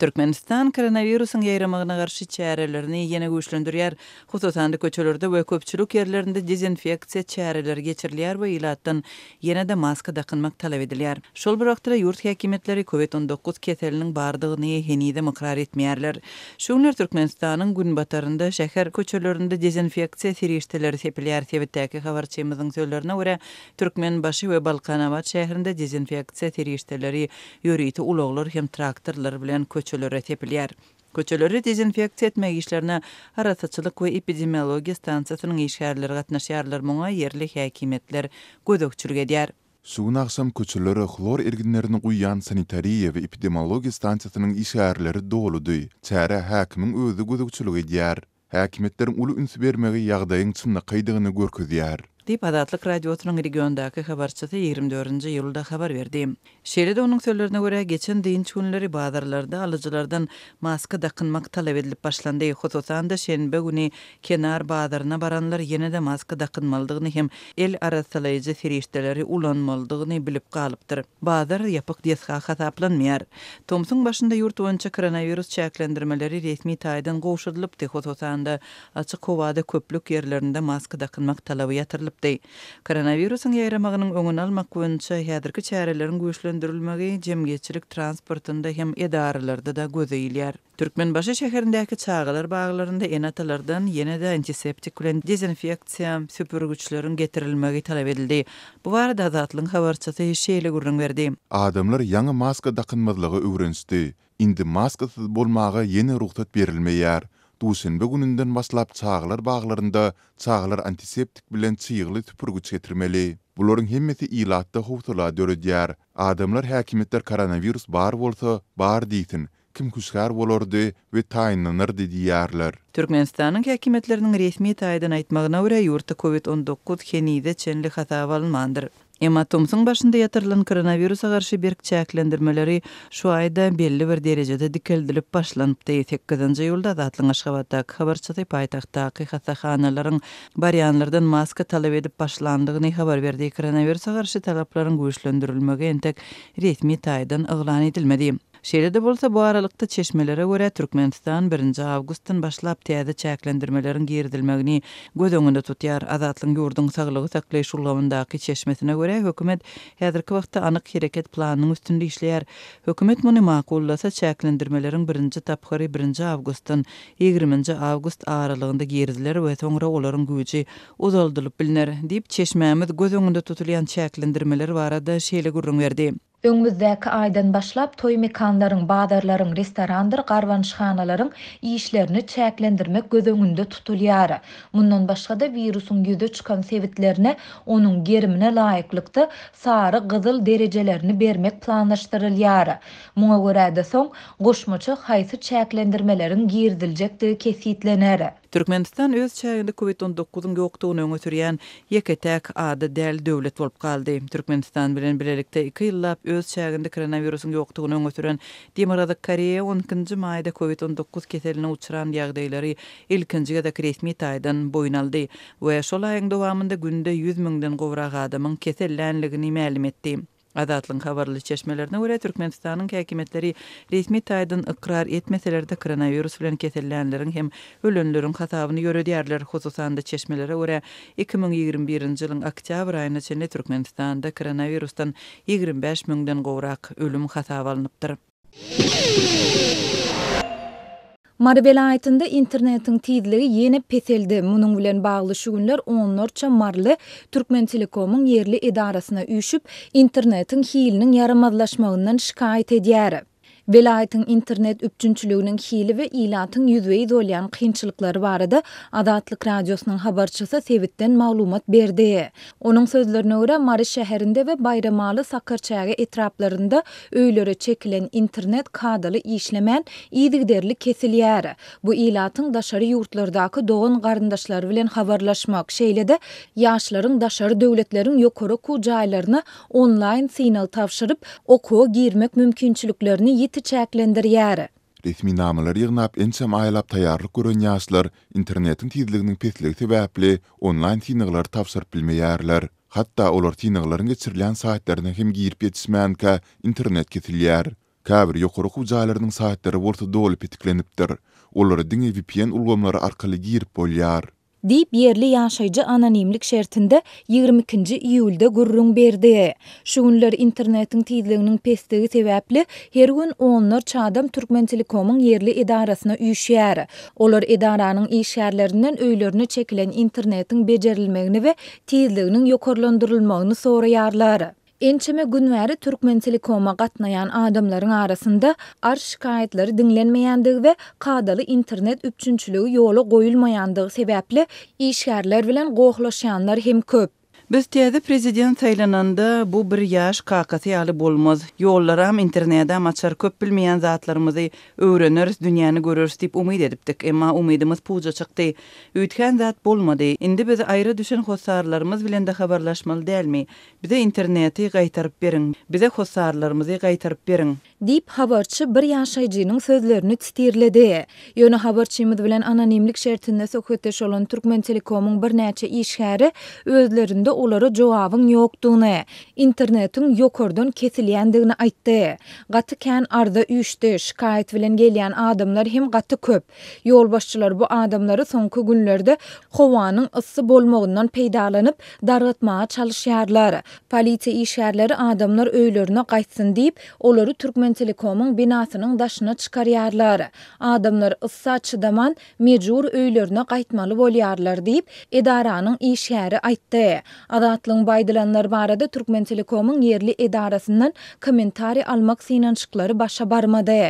Türkmenistan koronavirusun ýaýramagyna garşy çärelerini ýene güýçlendirýär. Hususan da köçelerde we köpçülük ýerlerinde dezinfeksiýa çäreleri geçirilýär we ilatdan ýene de maska dakynmak talap edilýär. Şol bir wagtda ýurt häkimetleri COVID-19 keseliniň bardygyny henide mykrar etmeýärler. Şuňlar Türkmenistanyň günbatarynda şäher köçelerinde dezinfeksiýa serişdeleri sepilýär sebäpdäki habarçymyzyň sözlerine görä Türkmenbaşy we Balkanabad şäherinde dezinfeksiýa serişdeleri ýörüýti ulaglar hem traktorlar bilen köçelere tepilýär. Köçeleri dezinfeksiýa etmek işlerine arasaçylyk we epidemiologiýa stansiýasynyň işgärleri gatnaşýarlar, muňa yerli häkimetler gödökçülük edýär. Sugun aksam köçelere hlor erginlerini guýan sanitariýa we epidemiologiýa stansiýasynyň işgärleri doludy. Çäre häkimiň özü gödökçülük edýär. Häkimetleriň uly üns bermegi ýagdaýyň çynna kaydygyny görkezýär. Dip Adatlyk radiosynyň regiondaky habarçysy 24-nji ýylda habar berdi. Şeýlede onuň sözlerine görä geçen diňç günleri bazarlarda alyjylardan maska dakynmak talap edilip başlandy. Hususan da şenbe güni kenar bazaryna baranlar ýene de maska dakynmalydygyny hem el arasalyjy serişdeleri ulanmalydygyny bilip galypdyr. Bazar ýapyk diýesga hasaplanmaýar. Tomsuň başynda ýurt boýunça koronavirus çäklendirmeleri resmi taýdan gowşurylypdy. Hususan da açyk howada köplük ýerlerinde maska dakynmak talaby ýatyrylyp koronavirusun ýaýramagynyň öňüni almak boýunça häzirki çärelerin güýçlendirilmegi jemgyýetçilik transportynda hem edaralarda da gözeýilýär. Türkmenbaşy şäherindäki çağalar baglarynda enatalardan ýene de antiseptik bilen dezinfeksiýa süpürgüçleriň getirilmegi talap edildi. Bu barada Azatlyň habarçysy şeýle gurrun berdi. Adamlar ýaňy maska dakynmadylygy öwrenişdi. Indi maskasyz bolmagy ýene ruhsat berilmeýär. Duşenbe gününden başlap çağlar baglarynda çağlar antiseptik bilen çyýgly tüpürgüç getirmeli. Bularyň hemmesi ilatda howtula döredýär. Adamlar häkimetler koronavirus bar bolsa bar diýsin. Kim kuşgar bolardy we taýynlanyrdy diýýärler. Türkmenistanyň häkimetleriniň resmi taýdan aýtmagyna görä ýurtda COVID-19 henide çenli hasaba alınmandyr. Emma Tomsuň başynda ýatyrylan koronavirusa garşy berk çäklendirmeleri şu aýda belli bir derejede dikeldilip başlanypdy. 8-nji ýylda Azatlyň Aşgabatdaky habarçysy paýtagtdaky hastahanalaryň barýanlardan maska talap edip başlandygyny habar berdi. Koronavirusa garşy talaplaryň güýçlendirilmegi entek resmi taýdan eglan edilmedi. Şeýlede bolsa bu aralykda çeşmelere görä Türkmenistan 1-nji awgustdan başlap täze çäklendirmelerin girdilmegini göz öňünde tutýar. Azatlyň ýurdun saglygy saklaýyş urlawyndaky çeşmesine görä hökümet häzirki wagtda anyk hereket planynyň üstünde işleýär. Hökümet muny makullasa çäklendirmelerin 1-nji tapgary 1-nji awgustdan 20-nji awgust aralygyna girdiler we soňra olaryň güýji uzaldylyp biliner diýip çeşmämiz göz öňünde tutulýan çäklendirmeler barada şeýle gurrun berdi. Öňümüzdäki aýdan başlap toý mekanlaryň, bazarlaryň, restorandyr, garwanşhanalaryň işlerini çäklendirmek göz öňünde tutulýar. Mundan başga da virusyň ýüze çykan sebitlerine onuň gerimine laýyklykda sary, gyzyl derejelerini bermek planlaşdyrylýar. Muňa görä de soň goşmaça haýsy çäklendirmeleriň girdiljekdigi kesitlener. Türkmenistan öz çäginde COVID-19'un ýokdugyny öňe sürýän ýeketäk ady däl döwlet bolup galdy. Türkmenistan bilen bilelikde 2 ýyllap öz çäginde koronavirusyň ýokdugyny öňe süren Demirada Koreýa 10-njy maýda COVID-19 keseline uçuran ýagdaýlary ilkinji ýa-da resmi taýdan boýun aldy we şol aýyň dowamında günde 100 000-den gowrak adamyň kesellenligini ma'lum etdi. Adatlyň habarly çeşmelerine görä Türkmenistanyň häkimetleri resmi taýdan ikrar etmeselerde koronavirus bilen kesellenleriň hem ölenleriň hasabyny ýöredýärler. Hususan da çeşmelere görä 2021-nji ýylyň oktyabr aýyna çenli Türkmenistanda koronavirusdan 25 000-den gowrak ölüm hasaby alınıpdyr. Mary welaýetinde internetiň tizligi ýene peseldi. Munyň bilen bagly şu günler onlarça marly Türkmen Telekomyň yerli edarasyna üýşüp internetiň hiliniň yaramazlaşmagyndan şikaýet edýär. Welaýetiň internet üpçünçüliginiň hili we ilatyň ýüzüňi bolýan kynçylyklary barada Adatlyk radiosynyň habarçysy sebitden maglumat berdi. Onuň sözlerine görä Mary şäherinde we Bayramaly Sakarçagy etraplarynda öýlere çekilen internet kadaly işlemän ýygyderli kesilýär. Bu ilatyň daşary ýurtlardaky dogan garyndaşlary bilen habarlaşmak şeýle-de ýaşlaryň daşary döwletleriň ýokary jaýlaryna online signal tapşyryp okuwa girmek mümkinçiliklerini çäklendirýär. Resmi namalar ýygnap ensem aýlap taýýarlyk gören ýaşlar internetiň tizliginiň petligi sebäpli online signallar tapşyryp bilmeýärler. Hatta olar signalların geçirilen saatlerine hem girip yetişmänkä internet kesilýär. Käbir ýokary hujalarynyň saatleri orta dolup etiklenipdir. Olary diňe VPN ulgamlary arkaly girip bolýar. Deyip yerli yaşayıcı anonimlik şertinde 22. iyulda gurrun berdi. Şu günler internetin tizliginin pestigi sebäpli her gün onlarça adam Türkmen Telekom'un yerli idarasına üýşýär. Olar idaranyň işgärlerinden öýlerini çekilen internetin bejerilmegini we tizliginin ýokarlandyrylmagyny soraýarlar. Ençeme günwäri Türkmen Telekom'a gatnayan adamlaryň arasynda şikaýetleri dinlenmeýändige we kadaly internet üçünçüligi ýola goýulmaýandygy sebäpli işgärler bilen gowlaşanlar hem köp. Biz täze prezident saýlananda bu bir ýaş kakasy ýaly bolmaz. Ýollaram internetde açar köp bilmeýän zatlarymyzy öwreniriz, dünýäni göreriz diýip umyd edipdik. Emma umydymyz puja çykdy. Üýtgen zat bolmady. Indi biz aýra düşen hossarlarymyz bilen de habarlaşmaly dälmi? Bize interneti gaýtaryp beriň. Bize hossarlarymyzy gaýtaryp beriň. Deyip habarçı bir ýaşaýjynyň sözlerini titirledi. Ýöne habarçymyz bilen anonimlik şertinde söhbetdeş olan Türkmen Telekom'un bir näçe işgäri özlerinde olara jogabyň ýokdugyny, internetin ýokardan kesilýändigini aýtdy. Gaty kän arda üýşdi, şikaýet bilen gelýän adamlar hem gaty köp. Ýolbaşçylar bu adamlary soňky günlerde howanyň ysy bolmagyndan peýdalanyp dargatmaga çalışýarlar. Polisiýa işgärleri adamlar öýlerine gaýtsyn diýip olary Türkmen Telekom'un binasynyň daşyna çykarýarlar. Adamlar ıssa çydaman mejbur öýlerine gaýtmaly bolýarlar diýip edaranyň işgäri aýtdy. Adatlyň baýdalanlar barada Türkmen Telekom'un yerli edarasyndan kommentari almak synançyklary başa barmady.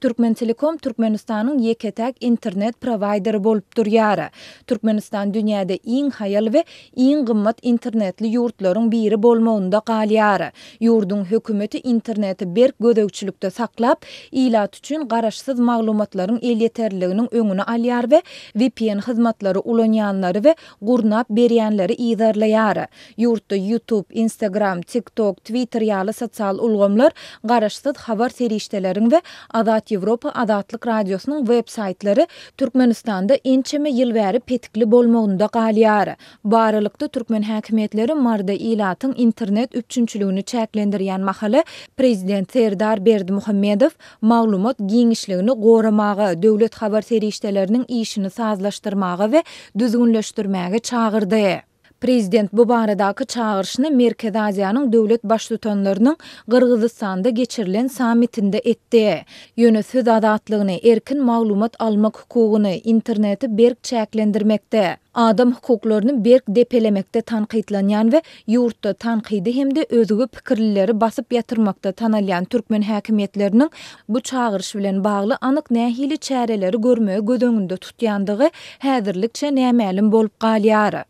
Türkmen Telekom Türkmenistanyň ýeketäk internet prowaideri bolup durýar. Türkmenistan dünýäde iň haýal we iň gymmat internetli ýurtlaryň biri bolmagynda galýar. Ýurdun hökümeti interneti berk gödökçülükde saklap, ilat üçin garaşsyz maglumatlaryň elýeterliginiň öňüne alýar we VPN hyzmatlary ulanýanlary we gurnap berýänleri izarlaýar. Ýurtda YouTube, Instagram, TikTok, Twitter ýaly sosial ulgamlar garaşsyz habar serişdeleriň we Azat Ýewropa Azatlyk radiosynyň web saytlary Türkmenistanda ençeme ýyl bäri petikli bolmagynda galýar. Baralykda Türkmen häkimetleri marda ilatyň internet üçünçüligini çäklendirýän mahaly prezident Serdar Berdimuhammedow maglumat giňişligini goramaga, döwlet habar serişdeleriniň işini sazlaşdyrmaga we düzgünleşdirmäge çağırdy. Prezident bu baradaky çağırşyny Merkez Aziýanyň döwlet baştutanlarynyň Gyrgyzstanda geçirilen sammitinde etdi. Ýöne söz azatlygyny, erkin maglumat almak hukugyny, interneti berk çäklendirmekde, adam hukuklaryny berk depelemekde tanqidlanýan we ýurtda tanqidi hemde özüge pikirlileri basyp ýatyrmakda tanalýan Türkmen häkimetleriniň bu çağırş bilen bagly anyk nähili çäreleri görmegi gödöňünde tutýandygy häzirlikçe nämälim bolup galýar.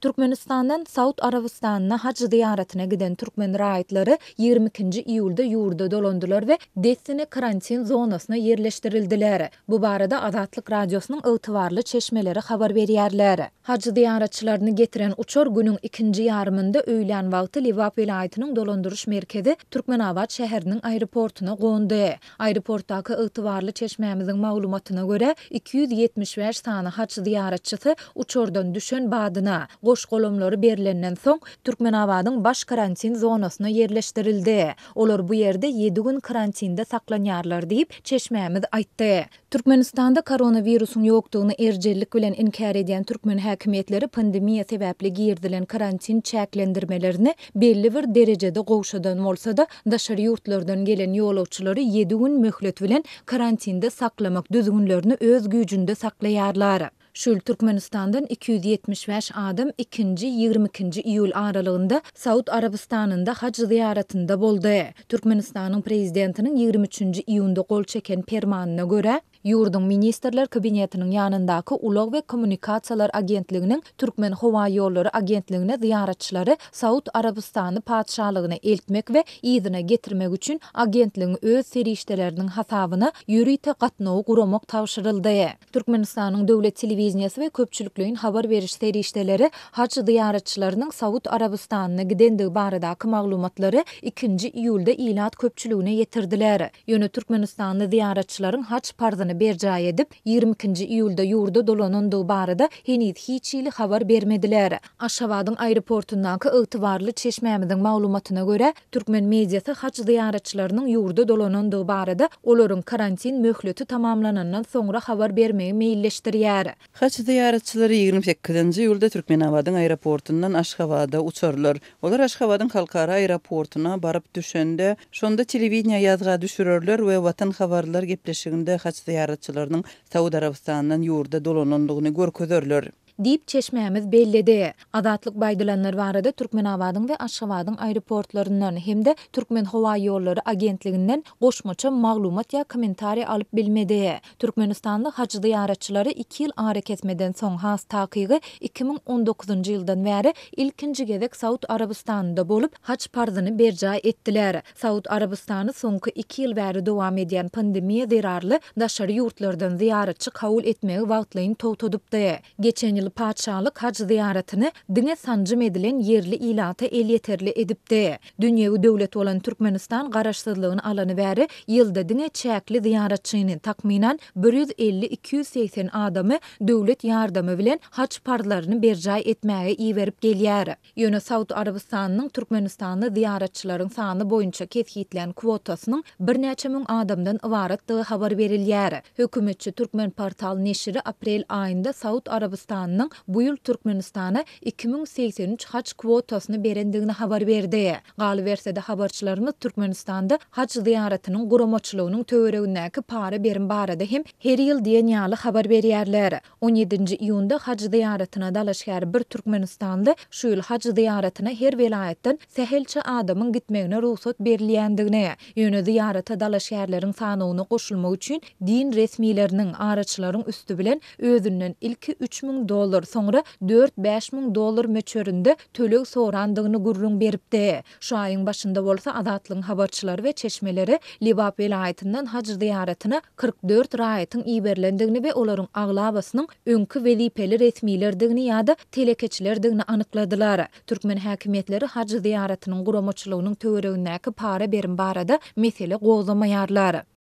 Türkmenistandan Saud Arabistanına hac ziyaretine giden Türkmen raýatlary 22. iýulda ýurda dolandylar we desine karantin zonasyna yerleşdirildiler. Bu barada Azatlyk radiosynyň ygtybarly çeşmeleri habar berýärler. Hac ziyaretçilerini getiren uçor günüň ikinji ýarymynda öýlen wagty Liwap vilayatynyň dolandyryş merkezi Türkmenabad şäheriniň aeroportuna gondy. Aeroportdaky ygtybarly çeşmemiziň maglumatyna görä 275 sany hac ziyaretçisi uçordan düşen badyna goş golamlary berilenden soň Türkmenabadyň baş karantin zonasyna yerleşdirildi. Olar bu ýerde 7 gün karantinde saklanýarlar diýip çeşmemiz aýtdy. Türkmenistanda koronawirusyň ýokdugyny erjellik bilen inkar edýän Türkmen häkimetleri pandemiýa sebäpli girdilen karantin çäklendirmelerini belli bir derejede gowşadan bolsa-da daşary ýurtlardan gelen ýolagçylary 7 gün möhlet bilen karantinde saklamak düzgünlerini öz güýjünde saklaýarlar. Şol Türkmenistandan 275 adam 2-22 iýul aralygynda Saud Arabistanyna hac ziyaretinde boldy. Türkmenistanyň prezidentiniň 23 iýunda gol çeken permanyna görä, Ýurdun Ministrler Kabinetiniň ýanyndaky Ulag we Kommunikasiýalar Agentliginiň Türkmen Howa ýollary agentligine ziyaretçilary Saud Arabistany padşahlygyna eltmek we ýzyna getirmek üçin agentligiň öz serişdeleriniň hasabyna ýürüýte gatnawy guramak tapşyryldy. Türkmenistanyň döwlet telewiziýasy we köpçülikligiň habar beriş serişdeleri hac ziyaretçileriniň Saud Arabistanyna gidendigi baradaky maglumatlary 2 iýulda ilat köpçüligine ýetirdiler. Ýöne Türkmenistanly ziyaretçileriň hac parzyny Türkmenistany berjay edip 22-nji iýulda ýurda dolanandygy barada henüz hiç ýyly habar bermediler. Aşgabatyň aeroportundaky ygtybarly çeşmämiziň maglumatyna görä, türkmen mediasy haç ziyaretçileriniň ýurda dolanandygy barada olaryň karantin möhleti tamamlanandan soňra habar bermegi meýilleşdirýär. Haç ziyaretçileri 28-nji ýylda Türkmenabadyň aeroportundan Aşgabada uçarlar. Olar Aşgabadyň halkara aeroportuna baryp düşende, şonda telewiziýa ýazga düşürerler we watan habarlar gepleşiginde haç ziyaretçileriniň Saudi Arabistanyndan ýurda dolanandygyny görkezerler. Diýip çeşmämiz bellidi. Adatlyk baýdalanlar barada Türkmenabadyň we Aşgabatyň aeroportlaryndan hemde Türkmen Howa ýollary agentliginden goşmaça maglumat ýa kommentari alyp bilmedi. Türkmenistanly haç ziyaretçileri 2 ýyl ara kesmeden soň has takygy 2019-njy ýyldan bäri ilkinji gezek Saudi Arabistanynda bolup haç parzyny berjay etdiler. Saudi Arabistany soňky 2 ýyl bäri dowam edýän pandemiýa zerarly daşary ýurtlardan ziyaretçi kabul etmegi wagtlaryny togtadypdy. Geçen ýyl paçalyk haç ziyaretini diňe sanjym edilen yerli ilata el ýeterli edipdi. Dünýäwi döwlet bolan Türkmenistan garaşsyzlygyny alany bäri ýylda diňe çäkli ziyaretçini takminan 150-280 adamy döwlet ýardamy bilen haç parlaryny berjay etmäge iýerip gelýär. Ýöne Saudi Arabistanynyň Türkmenistanda ziyaretçilerin sany boýunça kesgitlen kwotasynyň birnäçe müň adamdan ibaratdygy habar berilýär. Hökümetçi Türkmen portal neşri aprel aýynda Saudi Arabistanynyň bu ýyl Türkmenistana 2083 haç kwotasyny berendigini habar berdi. Galy bersede habarçylarymyz Türkmenistanda haç ziyaretiniň guramaçylygynyň töweregindäki para berim barada hem her ýyl diýen ýaly habar berýärler. 17-nji iýunda haç ziyaretine dalaşýar bir Türkmenistanly şu ýyl haç ziyaretine her welaýatdan sähelçe adamyň gitmegine ruhsat berilýändigini, ýöne ziyarete dalaşýarlaryň sanyny goşulmak üçin din resmiýleriniň araçlaryň üstü bilen özünden ilki $3.000 soňra $4-5.000 möçöründe töleg sorandygyny gurrun beripdi. Şu aýyň başynda bolsa Adatlyň habarçylary we çeşmeleri Libap welaýatyndan haç ziyaretine 44 raýatyň iýerlendigini we olaryň aglabasynyň öňkü wezipeli resmiýlerdigini ýa-da telekeçilerdigini anykladylar. Türkmen häkimetleri haç ziyaretiniň guramaçylygynyň töweregindäki para berim barada mesele gozlamaýarlar.